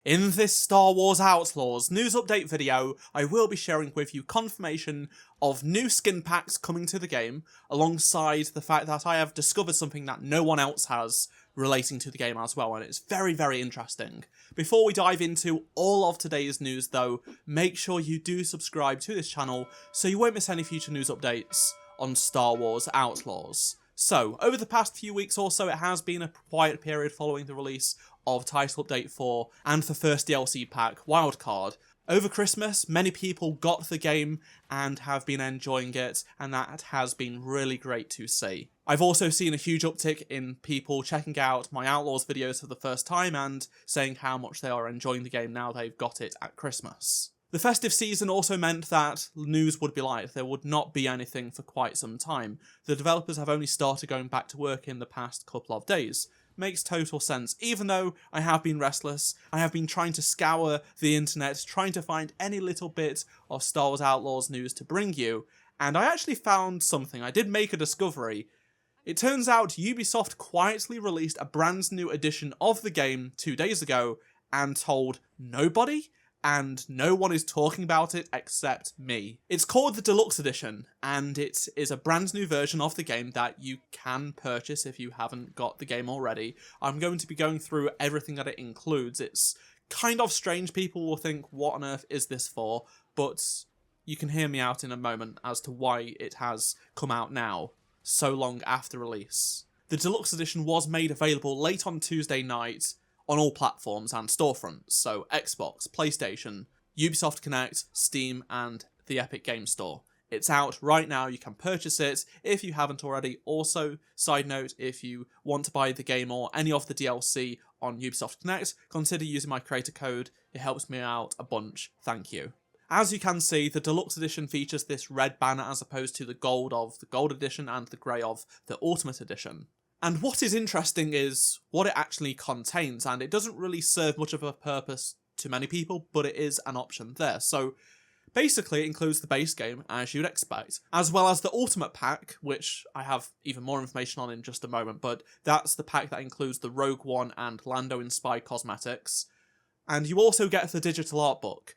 In this Star Wars Outlaws news update video, I will be sharing with you confirmation of new skin packs coming to the game, alongside the fact that I have discovered something that no one else has relating to the game as well, and it's very, very interesting. Before we dive into all of today's news though, make sure you do subscribe to this channel so you won't miss any future news updates on Star Wars Outlaws. So, over the past few weeks or so, it has been a quiet period following the release of Title Update 4 and the first DLC pack, Wildcard. Over Christmas, many people got the game and have been enjoying it, and that has been really great to see. I've also seen a huge uptick in people checking out my Outlaws videos for the first time and saying how much they are enjoying the game now they've got it at Christmas. The festive season also meant that news would be light. There would not be anything for quite some time. The developers have only started going back to work in the past couple of days. Makes total sense. Even though I have been restless, I have been trying to scour the internet, trying to find any little bit of Star Wars Outlaws news to bring you, and I actually found something. I did make a discovery. It turns out Ubisoft quietly released a brand new edition of the game 2 days ago and told nobody, and no one is talking about it except me. It's called the Deluxe Edition, and it is a brand new version of the game that you can purchase if you haven't got the game already. I'm going to be going through everything that it includes. It's kind of strange. People will think, what on earth is this for? But you can hear me out in a moment as to why it has come out now, so long after release. The Deluxe Edition was made available late on Tuesday night on all platforms and storefronts, so Xbox, PlayStation, Ubisoft Connect, Steam, and the Epic Games Store. It's out right now, you can purchase it if you haven't already. Also, side note, if you want to buy the game or any of the DLC on Ubisoft Connect, consider using my creator code. It helps me out a bunch, thank you. As you can see, the Deluxe Edition features this red banner as opposed to the gold of the Gold Edition and the grey of the Ultimate Edition. And what is interesting is what it actually contains, and it doesn't really serve much of a purpose to many people, but it is an option there. So basically it includes the base game, as you'd expect, as well as the Ultimate Pack, which I have even more information on in just a moment, but that's the pack that includes the Rogue One and Lando-inspired cosmetics. And you also get the digital art book.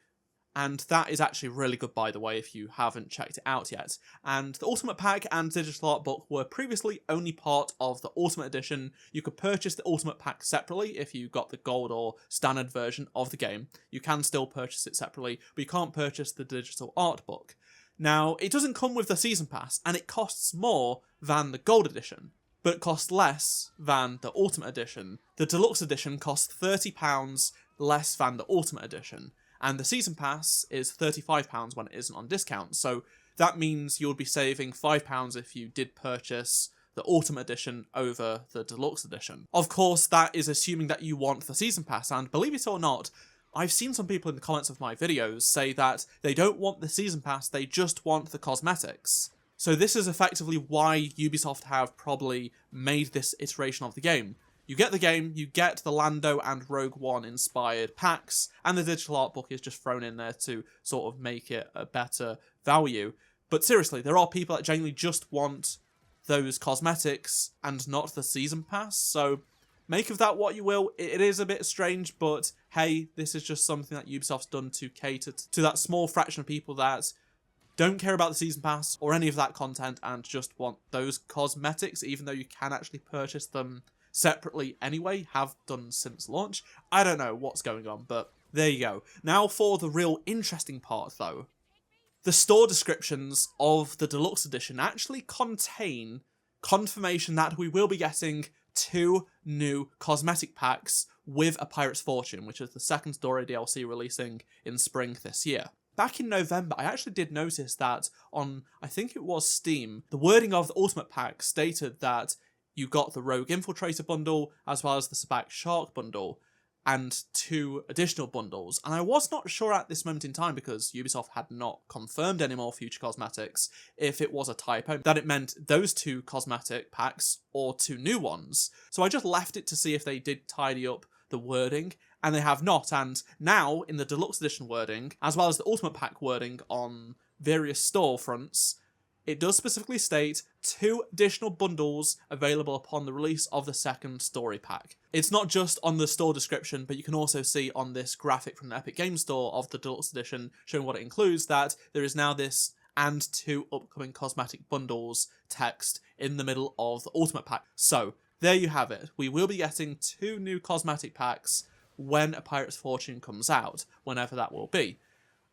And that is actually really good, by the way, if you haven't checked it out yet. And the Ultimate Pack and Digital Art Book were previously only part of the Ultimate Edition. You could purchase the Ultimate Pack separately if you got the gold or standard version of the game. You can still purchase it separately, but you can't purchase the Digital Art Book. Now, it doesn't come with the Season Pass, and it costs more than the Gold Edition, but it costs less than the Ultimate Edition. The Deluxe Edition costs £30 less than the Ultimate Edition. And the Season Pass is £35 when it isn't on discount, so that means you'll be saving £5 if you did purchase the Ultimate Edition over the Deluxe Edition. Of course, that is assuming that you want the Season Pass, and believe it or not, I've seen some people in the comments of my videos say that they don't want the Season Pass, they just want the cosmetics. So this is effectively why Ubisoft have probably made this iteration of the game. You get the game, you get the Lando and Rogue One inspired packs, and the digital art book is just thrown in there to sort of make it a better value. But seriously, there are people that genuinely just want those cosmetics and not the season pass, so make of that what you will. It is a bit strange, but hey, this is just something that Ubisoft's done to cater to that small fraction of people that don't care about the season pass or any of that content and just want those cosmetics, even though you can actually purchase them separately anyway, have done since launch. I don't know what's going on, but there you go. Now for the real interesting part though. The store descriptions of the Deluxe Edition actually contain confirmation that we will be getting 2 new cosmetic packs with A Pirate's Fortune, which is the second story DLC releasing in spring this year. Back in November, I actually did notice that on, I think it was Steam, the wording of the Ultimate Pack stated that you got the Rogue Infiltrator bundle, as well as the Sabacc Shark bundle, and 2 additional bundles. And I was not sure at this moment in time, because Ubisoft had not confirmed any more future cosmetics, if it was a typo, that it meant those 2 cosmetic packs, or 2 new ones. So I just left it to see if they did tidy up the wording, and they have not. And now, in the Deluxe Edition wording, as well as the Ultimate Pack wording on various storefronts, it does specifically state 2 additional bundles available upon the release of the second story pack. It's not just on the store description, but you can also see on this graphic from the Epic Games Store of the Deluxe Edition showing what it includes that there is now this and 2 upcoming cosmetic bundles text in the middle of the Ultimate Pack. So, there you have it. We will be getting 2 new cosmetic packs when A Pirate's Fortune comes out, whenever that will be.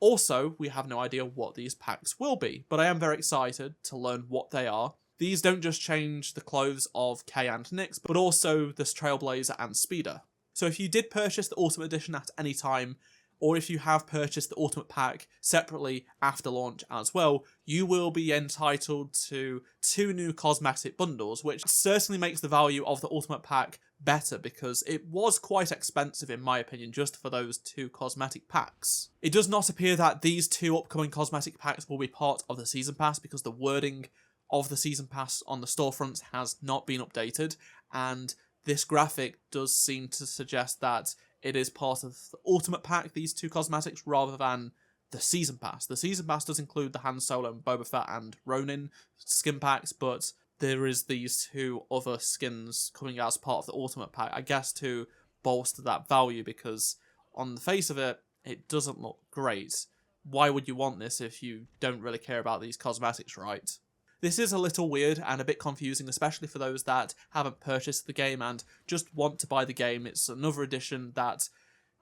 Also, we have no idea what these packs will be, but I am very excited to learn what they are. These don't just change the clothes of Kay and Nyx, but also the Trailblazer and Speeder. So if you did purchase the Ultimate Edition at any time, or if you have purchased the Ultimate Pack separately after launch as well, you will be entitled to 2 new cosmetic bundles, which certainly makes the value of the Ultimate Pack better because it was quite expensive in my opinion just for those 2 cosmetic packs. It does not appear that these 2 upcoming cosmetic packs will be part of the Season Pass because the wording of the Season Pass on the storefronts has not been updated, and this graphic does seem to suggest that it is part of the Ultimate Pack, these 2 cosmetics, rather than the Season Pass. The Season Pass does include the Han Solo and Boba Fett and Ronin skin packs, but there is these 2 other skins coming out as part of the Ultimate Pack, I guess to bolster that value, because on the face of it, it doesn't look great. Why would you want this if you don't really care about these cosmetics, right? This is a little weird and a bit confusing, especially for those that haven't purchased the game and just want to buy the game. It's another edition that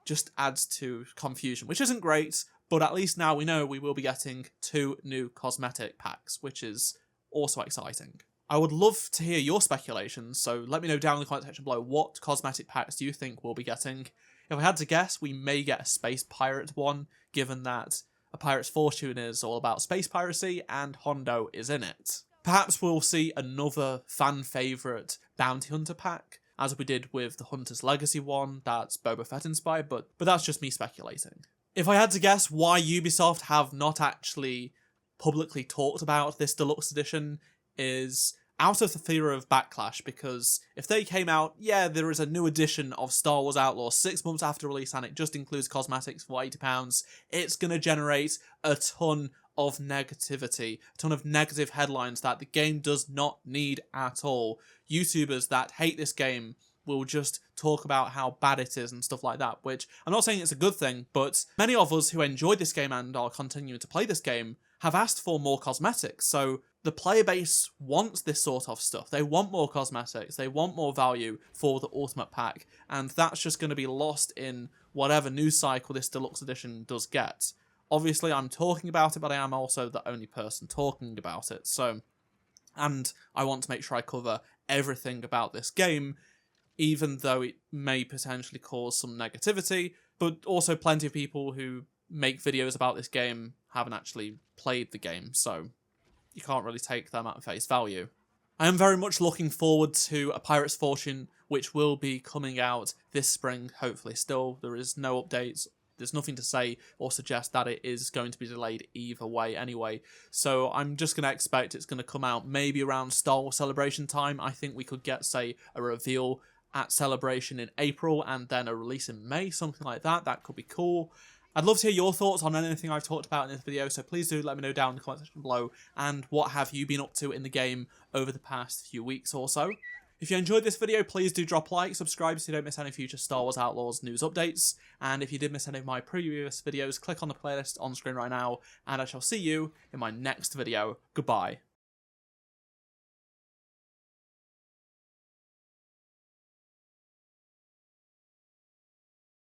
just adds to confusion, which isn't great, but at least now we know we will be getting 2 new cosmetic packs, which is also exciting. I would love to hear your speculations, so let me know down in the comment section below what cosmetic packs do you think we'll be getting. If I had to guess, we may get a Space Pirate one, given that A Pirate's Fortune is all about space piracy and Hondo is in it. Perhaps we'll see another fan favourite Bounty Hunter pack, as we did with the Hunter's Legacy one that's Boba Fett inspired, but that's just me speculating. If I had to guess why Ubisoft have not actually publicly talked about this Deluxe Edition is out of the fear of backlash, because if they came out, yeah, there is a new edition of Star Wars Outlaws 6 months after release and it just includes cosmetics for £80, it's going to generate a ton of negativity, a ton of negative headlines that the game does not need at all. YouTubers that hate this game will just talk about how bad it is and stuff like that, which I'm not saying it's a good thing, but many of us who enjoyed this game and are continuing to play this game have asked for more cosmetics, so the player base wants this sort of stuff. They want more cosmetics, they want more value for the Ultimate Pack, and that's just going to be lost in whatever news cycle this Deluxe Edition does get. Obviously, I'm talking about it, but I am also the only person talking about it, so... And I want to make sure I cover everything about this game, even though it may potentially cause some negativity, but also plenty of people who make videos about this game haven't actually played the game, so you can't really take them at face value. I am very much looking forward to A Pirate's Fortune, which will be coming out this spring, hopefully. Still, there is no updates. There's nothing to say or suggest that it is going to be delayed either way anyway. So I'm just going to expect it's going to come out maybe around Star Wars Celebration time. I think we could get, say, a reveal at Celebration in April and then a release in May, something like that. That could be cool. I'd love to hear your thoughts on anything I've talked about in this video, so please do let me know down in the comment section below, and what have you been up to in the game over the past few weeks or so. If you enjoyed this video, please do drop a like, subscribe so you don't miss any future Star Wars Outlaws news updates, and if you did miss any of my previous videos, click on the playlist on screen right now, and I shall see you in my next video. Goodbye.